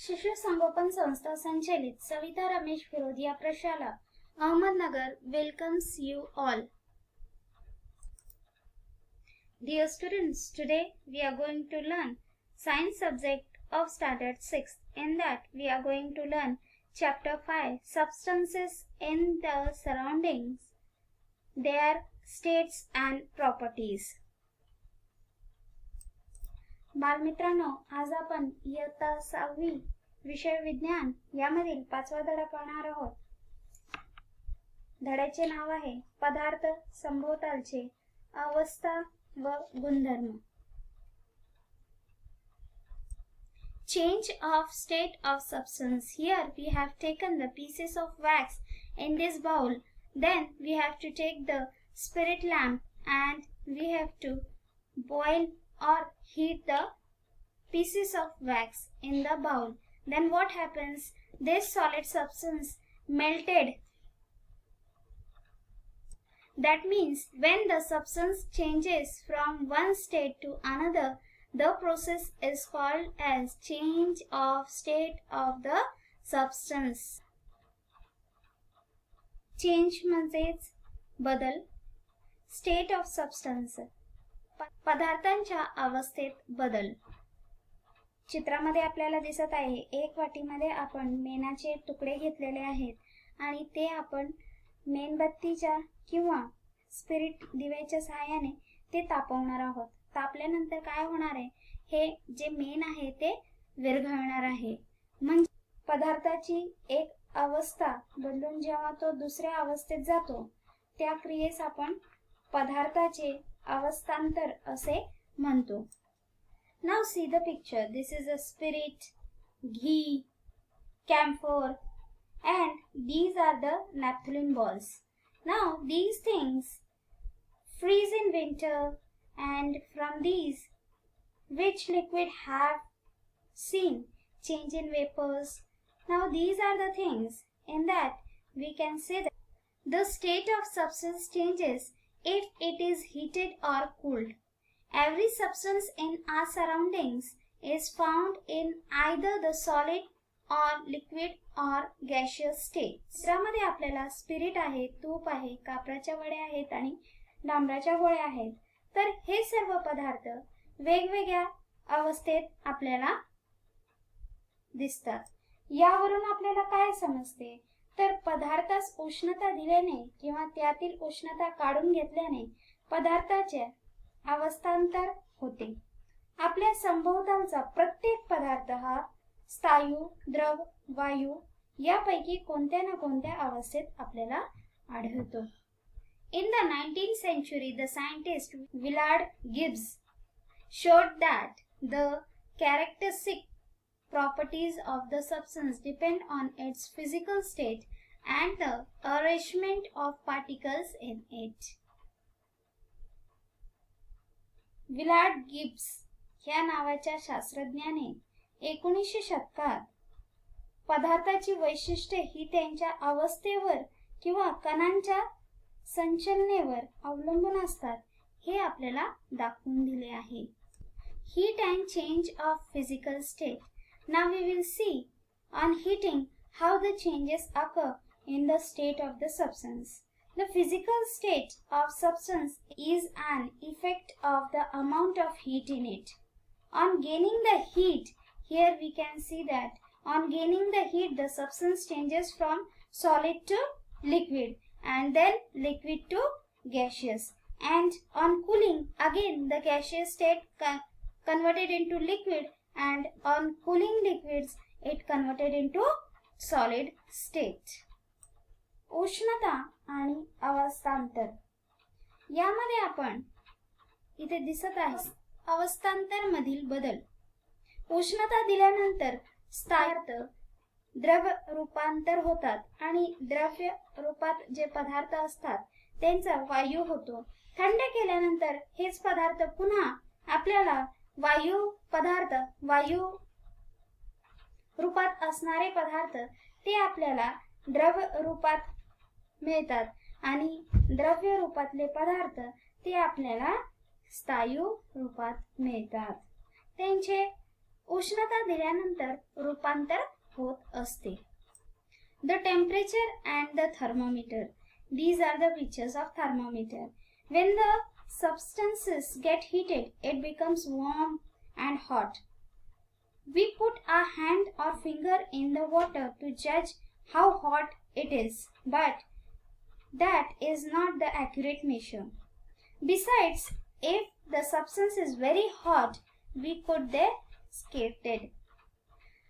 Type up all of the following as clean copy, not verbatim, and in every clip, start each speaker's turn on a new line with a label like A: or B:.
A: शिशु संगोपन संस्था संचालित सविता रमेश फिरोदिया प्रशाला Ahmednagar welcomes you all. Dear students, today we are going to learn science subject of standard 6. In that we are going to learn chapter 5 substances in the surroundings, their states and properties. बालमित्रांनो, आज आपण इयत्ता 6वी विषय विज्ञान यामधील 5वा धडा पाहणार आहोत. धड्याचे नाव आहे पदार्थ संभोवतालचे अवस्था व गुणधर्म. Change of state of substance. Here we have taken the pieces of wax in this bowl. Then we have to take the spirit lamp and we have to boil or heat the pieces of wax in the bowl. Then what happens? This solid substance melted. That means when the substance changes from one state to another, the process is called as change of state of the substance. Change म्हणजेच बदल. State of substance पदार्थांच्या अवस्थेत बदल. चित्रामध्ये आपल्याला दिसत आहे एक वाटीमध्ये आपण मेणाचे तुकडे घेतलेले आहेत आणि ते आपण मेणबत्तीच्या किंवा स्पिरिट दिव्याच्या सहाय्याने ते तापवणार आहोत. तापल्यानंतर काय होणार आहे? हे जे मेण आहे ते विरघळणार आहे. म्हणजे पदार्थाची एक अवस्था बदलून जेव्हा तो दुसऱ्या अवस्थेत जातो त्या क्रियेस आपण पदार्थाचे अवस्थांतर असे म्हणतो. Now see the picture. This is a spirit, ghee, camphor, and these are the naphthalene balls. Now these things freeze in winter, and from these which liquid have seen change in vapors. Now these are the things in that we can say that the state of substance changes if it is heated or cooled. Every substance in our surroundings is found in either the solid or liquid or gaseous state. चित्रामध्ये आपल्याला spirit आहे, तूप आहे, कापराच्या वड्या आहेत आणि डांबराच्या गोळ्या आहेत. तर हे सर्व पदार्थ वेगवेगळ्या अवस्थेत आपल्याला दिसतात. यावरून आपल्याला काय समजते? तर पदार्थास उष्णता दिल्याने किंवा त्यातील उष्णता काढून घेतल्याने पदार्थाचे अवस्थांतर होते. आपल्या संभोवतालचा प्रत्येक पदार्थ हा स्थायू, द्रव, वायू यापैकी कोणत्या ना कोणत्या अवस्थेत आपल्याला आढळतो. In the 19th century, the scientist Willard Gibbs showed that the characteristic properties of the substance depend on its physical state and the arrangement of particles in it. Willard Gibbs या नावाच्या शास्त्रज्ञाने 1900 शतकात पदार्थाची वैशिष्ट्ये ही त्यांच्या अवस्थेवर किंवा कणांच्या संचलनेवर अवलंबून असतात हे आपल्याला दाखवून दिले आहे. Heat and change of physical state. Now we will see on heating how the changes occur in the state of the substance. The physical state of substance is an effect of the amount of heat in it. On gaining the heat, here we can see that on gaining the heat, the substance changes from solid to liquid and then liquid to gaseous. And on cooling, again the gaseous state converted into liquid, and on cooling liquids, it converted into solid state. उष्णता आणि अवस्थांतर यामध्ये आपण इथे दिसत आहे अवस्थांतर मधील बदल. उष्णता दिल्यानंतर स्थायू द्रव रूपांतर होतात आणि द्रव्य रूपात जे पदार्थ असतात त्यांचा वायू होतो. थंड केल्यानंतर हेच पदार्थ पुन्हा आपल्याला वायू रूपात असणारे पदार्थ ते आपल्याला द्रव रूपात मिळतात आणि द्रव्य रूपातले पदार्थ ते आपल्याला स्थायू रूपात मिळतात. त्यांचे उष्णता दिल्यानंतर रूपांतर होत असते. The temperature and the thermometer. These are the pictures of thermometer. When the substances get heated, it becomes warm and hot. We put our hand or finger in the water to judge how hot it is, but that is not the accurate measure. Besides, if the substance is very hot, we could there skated.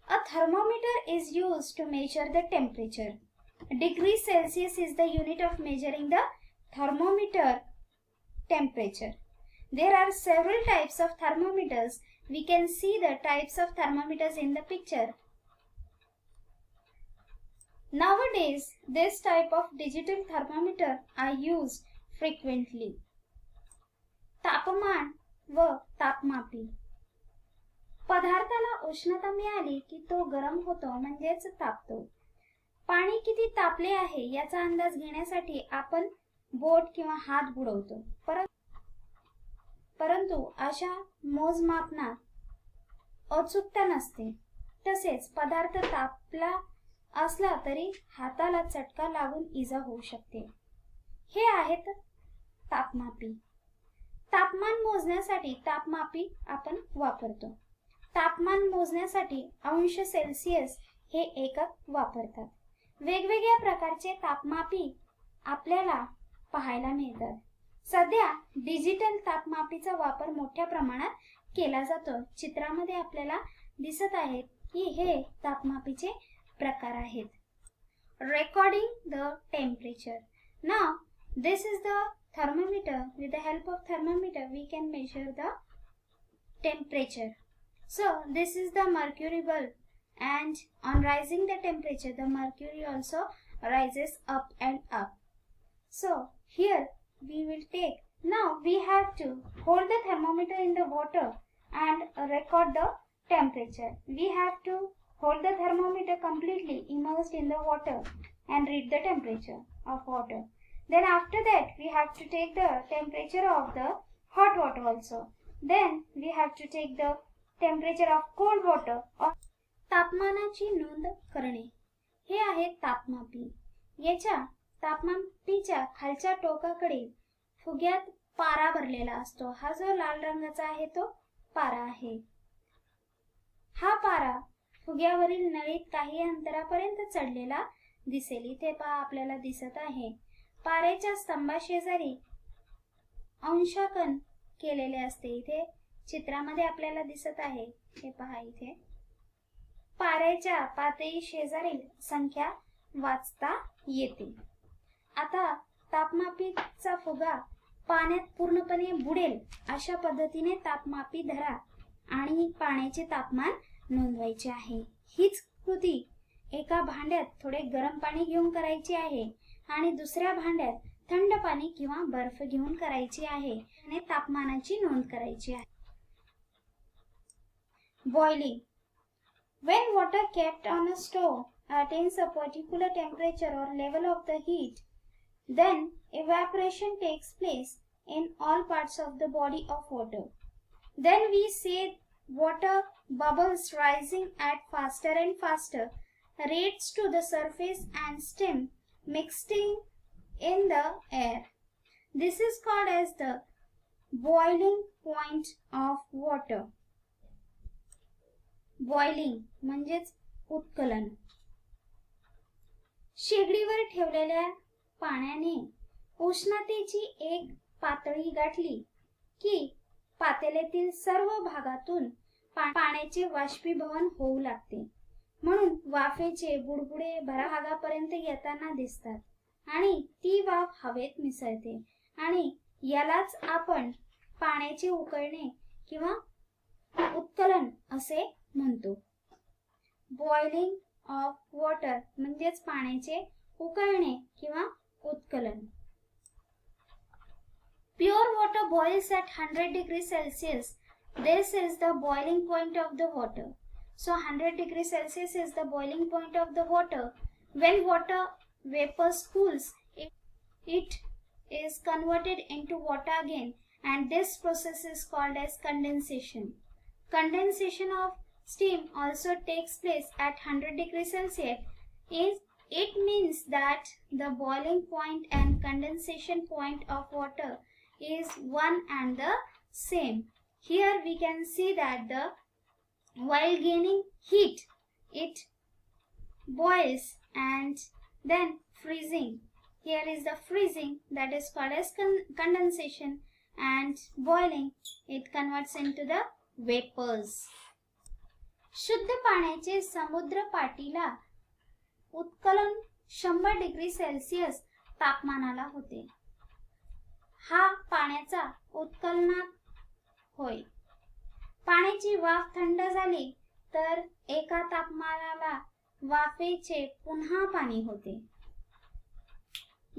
A: A thermometer is used to measure the temperature. Degree Celsius is the unit of measuring the thermometer temperature. There are several types of thermometers. We can see the types of thermometers in the picture. Nowadays, this type of digital thermometer are used frequently. तापमान व तापमापी. पदार्थाला उष्णता मिळाली की तो गरम होतो म्हणजेच तापतो. पाणी किती तापले आहे याचा अंदाज घेण्यासाठी आपण बोट किंवा हात बुडवतो. परंतु अशा मोजमापनात अचूकता नसते. तसेच पदार्थ तापला असला तरी हाताला चटका लागून इजा होऊ शकते. हे आहेत तापमापी. तापमान मोजण्यासाठी तापमापी आपण वापरतो. तापमान मोजण्यासाठी अंश सेल्सिअस हे एकक वापरतात. वेगवेगळ्या प्रकारचे तापमापी आपल्याला पाहायला मिळतात. सध्या डिजिटल तापमापीचा वापर मोठ्या प्रमाणात केला जातो. चित्रामध्ये आपल्याला दिसत आहे की हे तापमापीचे प्रकार आहेत. Recording the temperature. Now this is the thermometer. With the help of thermometer we can measure the temperature. So this is the mercury bulb, and on rising the temperature the mercury also rises up and up. So here we will take, now we have to hold the thermometer in the water and record the temperature. We have to hold the thermometer completely immersed in the water and read the temperature of water. Then after that we have to take the temperature of the hot water also. Then we have to take the temperature of cold water. तापमानाची नोंद करणे. हे आहे तापमापी. याच्या तापमापीच्या खालच्या टोकाकडे फुग्यात पारा भरलेला असतो. हा जो लाल रंगाचा आहे तो पारा आहे. हा पारा फुग्यावरील नळीत काही अंतरापर्यंत चढलेला दिसेल. इथे पहा आपल्याला दिसत आहे. पाऱ्याच्या स्तंभाशेजारी अंशांकन केलेले असते. इथे चित्रामध्ये आपल्याला दिसत आहे. हे पहा इथे पाऱ्याच्या पातळी शेजारील संख्या वाचता येते. आता तापमापीचा फुगा पाण्यात पूर्णपणे बुडेल अशा पद्धतीने तापमापी धरा आणि पाण्याचे तापमान नोंदवायचे आहे. हीच कृती एका भांड्यात थोडे गरम पाणी घेऊन करायची आहे आणि दुसऱ्या भांड्यात थंड पाणी किंवा बर्फ घेऊन करायची आहे आणि तापमानाची नोंद करायची आहे. Boiling. When water kept on a stove attains a particular temperature or level of the heat, then evaporation takes place in all parts of the body of water. Then we see water bubbles rising at faster and faster rates to the surface and steam mixing in the air. This is called as the boiling point of water. Boiling म्हणजेच उत्कलन. शेगडीवर ठेवलेल्या पाण्याने उष्णतेची एक पातळी गाठली की पातेल्यातील सर्व भागातून पाण्याचे बाष्पीभवन होऊ लागते. म्हणून वाफेचे बुडबुडे भागापर्यंत येताना दिसतात आणि ती वाफ हवेत मिसळते आणि यालाच आपण पाण्याचे उकळणे किंवा उत्कलन असे म्हणतो. बॉइलिंग ऑफ वॉटर म्हणजेच पाण्याचे उकळणे किंवा उत्कलन. Pure water boils at 100 degrees Celsius. This is the boiling point of the water. So 100 degrees Celsius is the boiling point of the water. When water vapor cools, it is converted into water again, and this process is called as condensation. Condensation of steam also takes place at 100 degrees Celsius. It means that the boiling point and condensation point of water is one and the same. Here we can see that while gaining heat, it boils and then freezing. Here is the freezing, that is called as condensation, and boiling, it converts into the vapors. शुद्ध पाण्याचे समुद्र पाटीला उत्कलन 100 degree Celsius तापमानाला होते. हा पाण्याचा उत्कलनात होय. पाण्याची वाफ थंड झाली तर एका तापमानाला वाफेचे पुन्हा पाणी होते.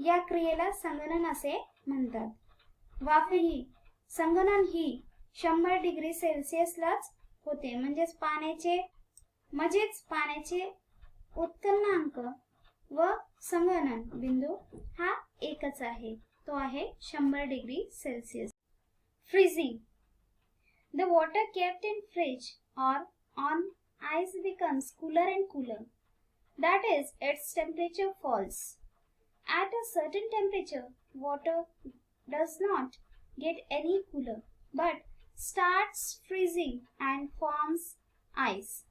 A: या क्रियेला संगणन असे म्हणतात. वाफेही संगणन ही 100 डिग्री सेल्सिअसलाच होते. म्हणजेच पाण्याचे उत्कलनांक व संगणन बिंदू हा एकच आहे. तो आहे 100 degree Celsius. Freezing. The water kept in fridge or on ice becomes cooler and cooler. That is, its temperature falls. At a certain temperature, water does not get any cooler, but starts freezing and forms ice.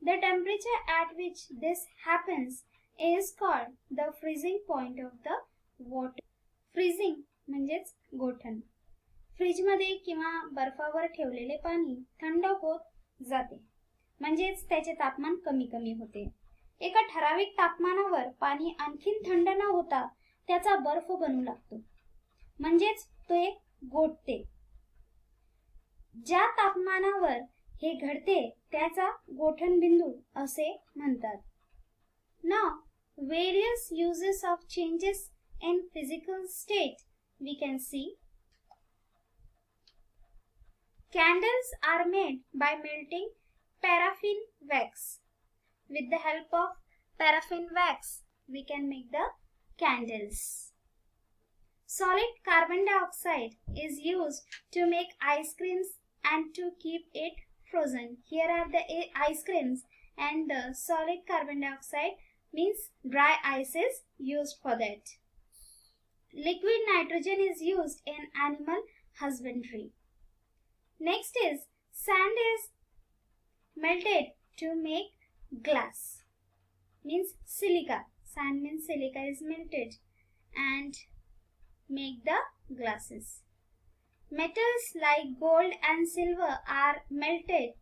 A: The temperature at which this happens is called the freezing point of the water. Freezing म्हणजेच गोठण. फ्रीजमध्ये किंवा बर्फावर ठेवलेले पाणी थंड होत जाते, म्हणजेच त्याचे तापमान कमी कमी होते. एका ठराविक तापमानावर पाणी आणखीन थंड न होता त्याचा बर्फ बनू लागतो, म्हणजेच ते गोठते. ज्या तापमानावर हे घडते त्याचा गोठण बिंदू असे म्हणतात. Now, various uses of changes in physical state we can see. Candles are made by melting paraffin wax. With the help of paraffin wax, we can make the candles. Solid carbon dioxide is used to make ice creams and to keep it frozen. Here are the ice creams, and the solid carbon dioxide means dry ice is used for that. Liquid nitrogen is used in animal husbandry. Next is sand is melted to make glass. Means silica. Sand means silica is melted and make the glasses. Metals like gold and silver are melted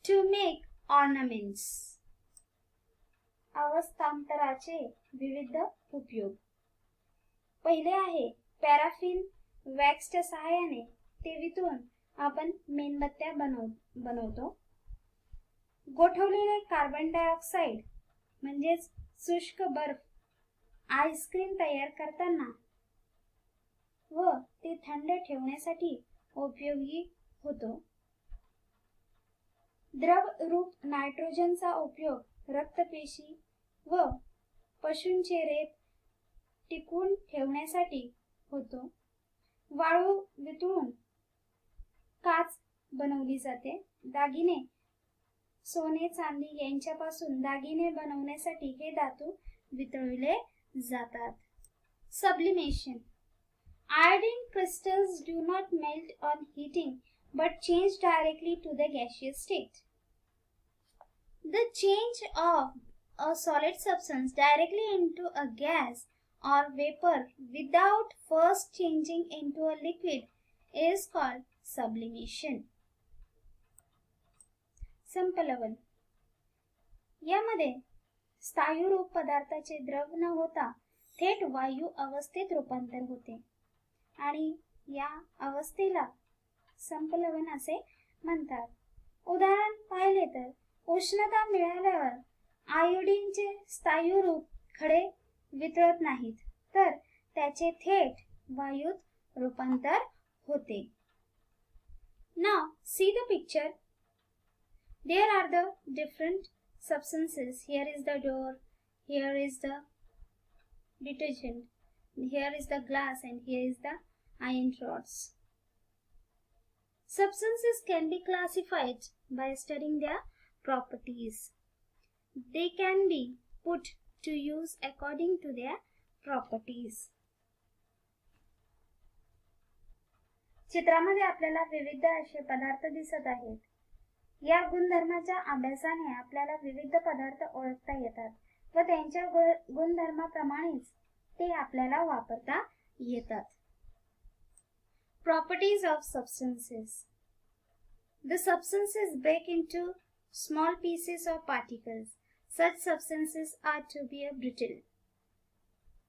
A: to make ornaments. अवस्थांतराचे विविध उपयोग. पहिले आहे paraffin वॅक्सच्या सहाय्याने तेवीतून आपण मेणबत्त्या बनवतो. गोठवलेले carbon dioxide म्हणजेच शुष्क बर्फ आईस्क्रीम तयार करताना व ते थंड ठेवण्यासाठी उपयोगी होतो. द्रव रूप नायट्रोजनचा उपयोग रक्तपेशी व पशूंचे रेत टिकवून ठेवण्यासाठी होतो. वाळू वितळून काच बनवली जाते. दागिने सोने चांदी यांच्यापासून दागिने बनवण्यासाठी हे धातू वितळविले जातात. Sublimation. Iodine crystals do not melt on heating but change directly to the gaseous state. The change of a solid substance directly into a gas or vapor without first changing into a liquid is called sublimation. संपलवन. यामध्ये स्थायूरूप पदार्थाचे द्रव न होता थेट वायू अवस्थेत रूपांतर होते आणि या अवस्थेला संपलवन असे म्हणतात. उदाहरण पाहिले तर उष्णता मिळाल्यावर आयोडीनचे स्थायूरूप खडे वितळत नाहीत, तर त्याचे थेट वायूत रूपांतर होते. Now see the picture. There are the different substances. Here is the door, here is the detergent, here is the glass, and here is the iron rods. Substances can be classified by studying their properties. They can be put to use according to their properties. चित्रामध्ये आपल्याला विविध असे पदार्थ दिसत आहेत. या गुणधर्माच्या अभ्यासाने आपल्याला विविध पदार्थ ओळखता येतात व त्यांच्या गुणधर्माप्रमाणेच ते आपल्याला वापरता येतात. Properties of substances. The substances break into small pieces or particles. Such substances are to be brittle.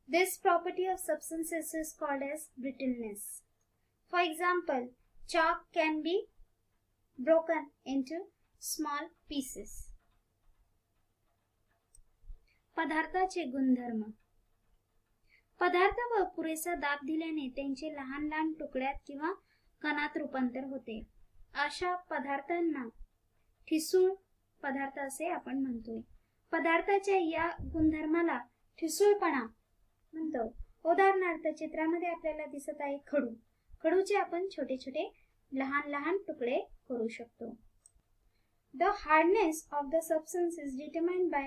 A: This property of substances is called as brittleness. For example, chalk can be broken into small pieces. पदार्थाचे गुणधर्म. पदार्थावर पुरेसा दाब दिल्याने त्यांचे लहान लहान तुकड्यात किंवा कणात रूपांतर होते. अशा पदार्थांना ठिसूळ पदार्थ असे आपण म्हणतो. पदार्थाच्या या गुणधर्माला ठिसूळपणा म्हणतो. उदाहरणार्थ चित्रामध्ये आपल्याला दिसत आहे खडू. खडूचे आपण छोटे छोटे लहान लहान तुकडे करू शकतो. The hardness of the substance is determined by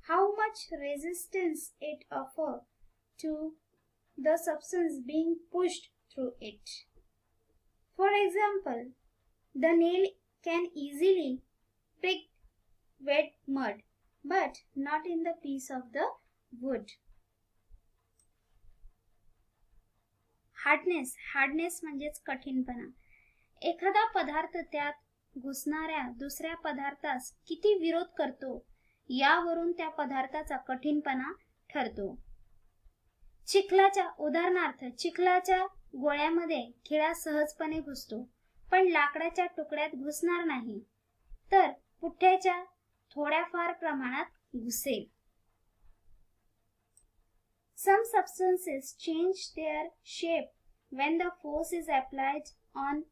A: how much resistance it offers to the substance being pushed through it. For example, the nail can easily prick wet mud, but not in the piece of the wood. Hardness म्हणजेच कठीणपणा. एखादा पदार्थ त्यात घुसणाऱ्या दुसऱ्या पदार्थास किती विरोध करतो यावरून त्या पदार्थाचा कठीणपणा ठरतो. उदाहरणार्थ चिखलाच्या गोळ्यामध्ये खिळा सहजपणे घुसतो पण लाकडाच्या तुकड्यात घुसणार नाही, तर पुठ्ठ्याच्या थोड्याफार प्रमाणात घुसेल. Some substances change their shape when the force is applied on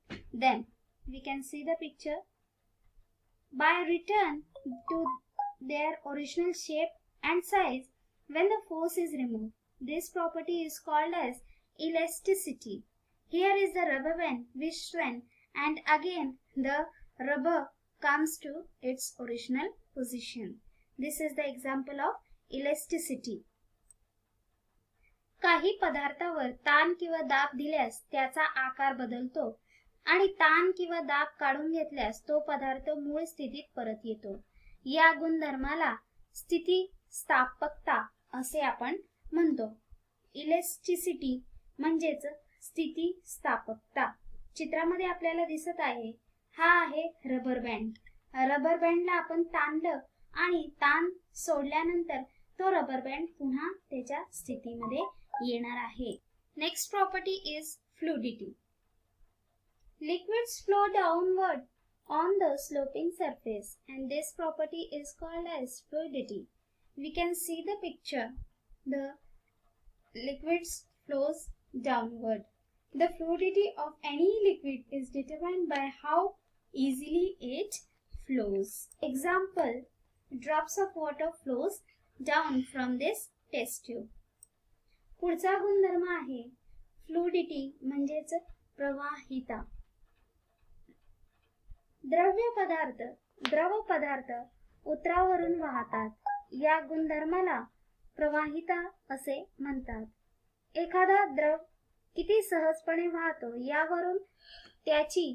A: them. We can see the picture. By return to their original shape and size when the force is removed. This property is called as elasticity. Here is the rubber band which strength and again the rubber comes to its original position. This is the example of elasticity. काही पदार्थावर ताण किंवा दाब दिल्यास त्याचा आकार बदलतो आणि ताण किंवा दाब काढून घेतल्यास तो पदार्थ मूळ स्थितीत परत येतो. या गुणधर्माला स्थितिस्थापकता असे आपण म्हणतो. इलेस्टिसिटी म्हणजेच स्थितिस्थापकता. चित्रामध्ये आपल्याला दिसत आहे हा आहे रबर बँड. रबर बँडला आपण ताणलं आणि ताण सोडल्यानंतर तो रबर बँड पुन्हा त्याच्या स्थितीमध्ये येणार आहे. Next property is fluidity. Liquids flow downward on the sloping surface and this property is called as fluidity. We can see the picture. The liquids flows downward. The fluidity of any liquid is determined by how easily it flows. Example, drops of water flows down from this test tube. पुढचा गुणधर्म आहे फ्लुडिटी म्हणजेच प्रवाहिता. द्रव पदार्थ उतरावरून वाहतात. या गुणधर्माला प्रवाहिता असे म्हणतात. एखादा द्रव किती सहजपणे वाहतो यावरून त्याची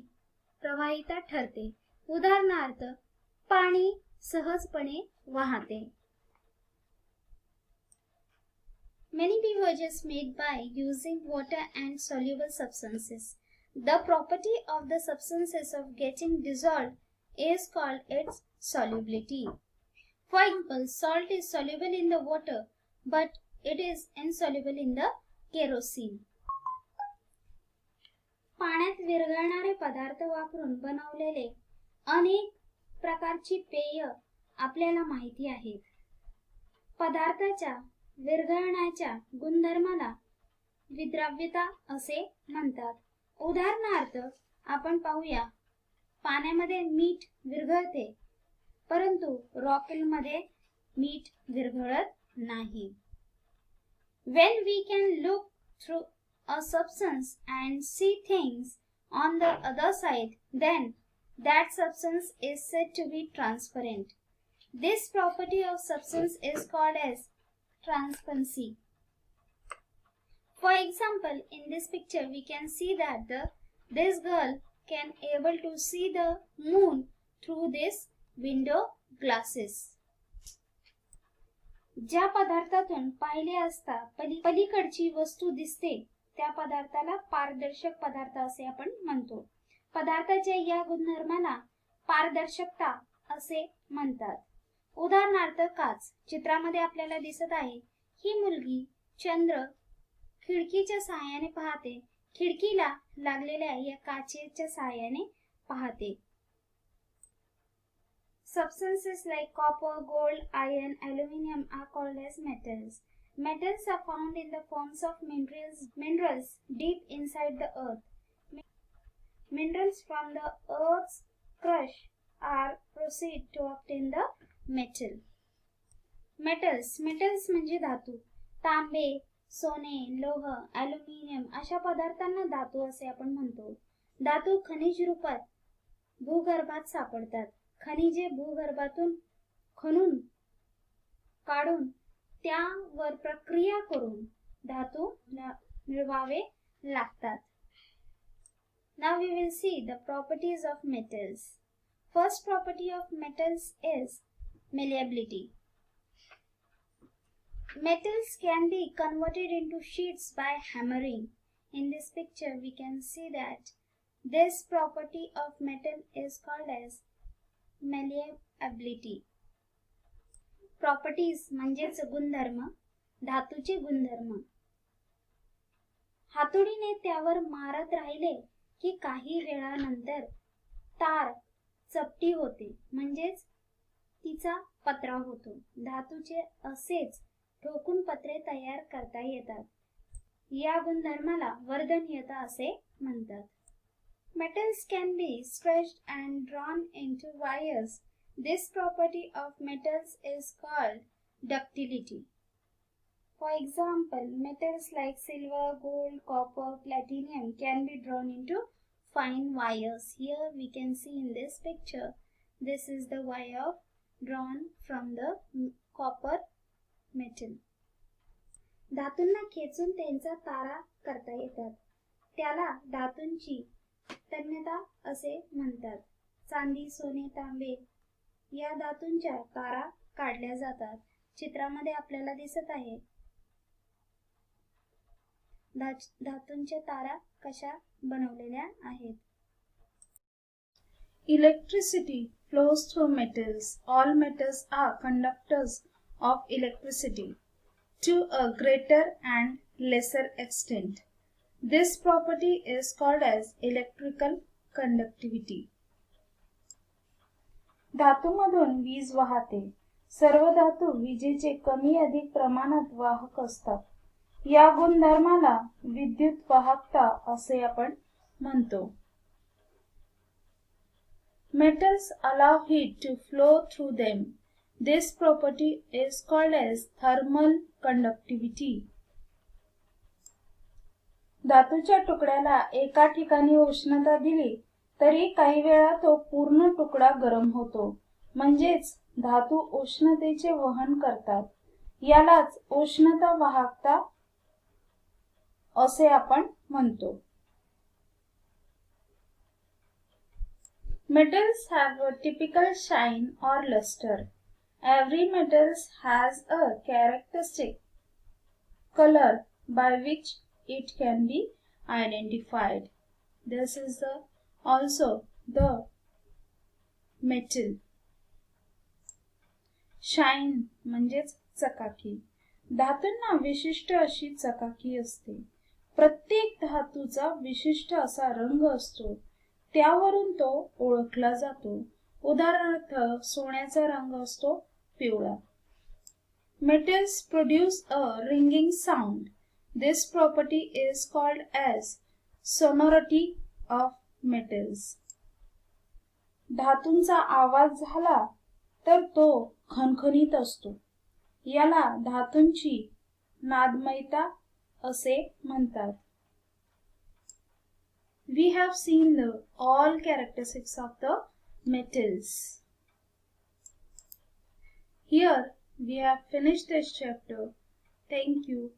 A: प्रवाहिता ठरते. उदाहरणार्थ पाणी सहजपणे वाहते. Many beverages made by using water and soluble substances. The property of the substances of getting dissolved is called its solubility. For example, salt is soluble in the water, but it is insoluble in the kerosene. पाण्यात विरघळणारे पदार्थ वापरून बनवलेले अनेक प्रकारची पेय आपल्याला माहिती आहेत. पदार्थाच्या विरघळण्याच्या गुणधर्माला विद्राव्यता असे म्हणतात. उदाहरणार्थ आपण पाहूया पाण्यामध्ये मीठ विरघळते परंतु रॉकेलमध्ये मीठ विरघळत नाही. When we can look through a substance and see things on the other side, then that substance is said to be transparent. This property of substance is called as transparency. For example, in this picture we can see that this girl can able to see the moon through this window glasses. ज्या पदार्थातून पाहिले असता पलीकडची वस्तू दिसते त्या पदार्थाला पारदर्शक पदार्थ असे आपण म्हणतो. पदार्थाच्या या गुणधर्माला पारदर्शकता असे म्हणतात. उदाहरणार्थ काच. चित्रामध्ये आपल्याला दिसत आहे ही मुलगी चंद्र खिडकीच्या सहाय्याने पाहते. खिडकीला लागलेल्या या काचेच्या सहाय्याने पाहते. Substances like copper, gold, iron, aluminum are called as metals. Metals are found in the forms of minerals deep inside the earth. Minerals from the earth's crust are proceed to obtain the metal. Metals म्हणजे धातू. तांबे, सोने, लोह, aluminium अशा पदार्थांना धातू असे आपण म्हणतो. धातू खनिज रूपात भूगर्भात सापडतात. खनिजे भूगर्भातून खणून काढून त्यावर प्रक्रिया करून धातू मिळवावे लागतात. Now we will see the properties of metals. First property of metals is malleability. Metals can be converted into sheets by hammering. In this picture we can see that this property of metal is called as malleability. Properties म्हणजेच गुणधर्म, धातूचे गुणधर्म. हातोडीने त्यावर मारत राहिले की काही वेळानंतर तार चपटी होते म्हणजेच तिचा पत्रा होतो. धातूचे असेच ठोकून पत्रे तयार करता येतात. या गुणधर्माला वर्धनीयता असे म्हणतात. Metals can be stretched and drawn into wires. This property of metals is called ductility. For example, metals like silver, gold, copper, platinum can be drawn into fine wires. Here we can see in this picture, this is the wire drawn from the copper metal. धातूंना खेचून त्यांचा तारा करता येतात. त्याला धातूंची तन्यता असे म्हणतात. चांदी, सोने, तांबे या धातूंच्या तारा काढल्या जातात. चित्रामध्ये आपल्याला दिसत आहे धातूंच्या तारा कशा बनवलेल्या आहेत.
B: Electricity flows through metals. All metals are conductors of electricity to a greater and lesser extent. This property is called as electrical conductivity. धातूमधून वीज वाहते. सर्व धातू विजेचे कमी अधिक प्रमाणात वाहक असतात. या गुणधर्माला विद्युत वाहकता असे आपण म्हणतो. Metals allow heat to flow through them. This property is called as thermal conductivity. धातूच्या तुकड्याला एका ठिकाणी उष्णता दिली तरी काही वेळा तो पूर्ण तुकडा गरम होतो म्हणजेच धातू उष्णतेचे वहन करतात. यालाच उष्णता वाहकता असे आपण म्हणतो. Metals have a typical shine or luster. Every metal has a characteristic color by which it can be identified. This is also the metal. Shine म्हणजेच चकाकी. धातूंना विशिष्ट अशी चकाकी असते. प्रत्येक धातूचा विशिष्ट असा रंग असतो. त्यावरून तो ओळखला जातो. उदाहरणार्थ सोन्याचा रंग असतो पिवळा. Metals produce a ringing sound. This property is called as sonority of metals. धातूंचा आवाज झाला तर तो खणखणीत असतो. याला धातूंची नादमयता असे म्हणतात. we have seen the all characteristics of the metals. Here we have finished this chapter. Thank you.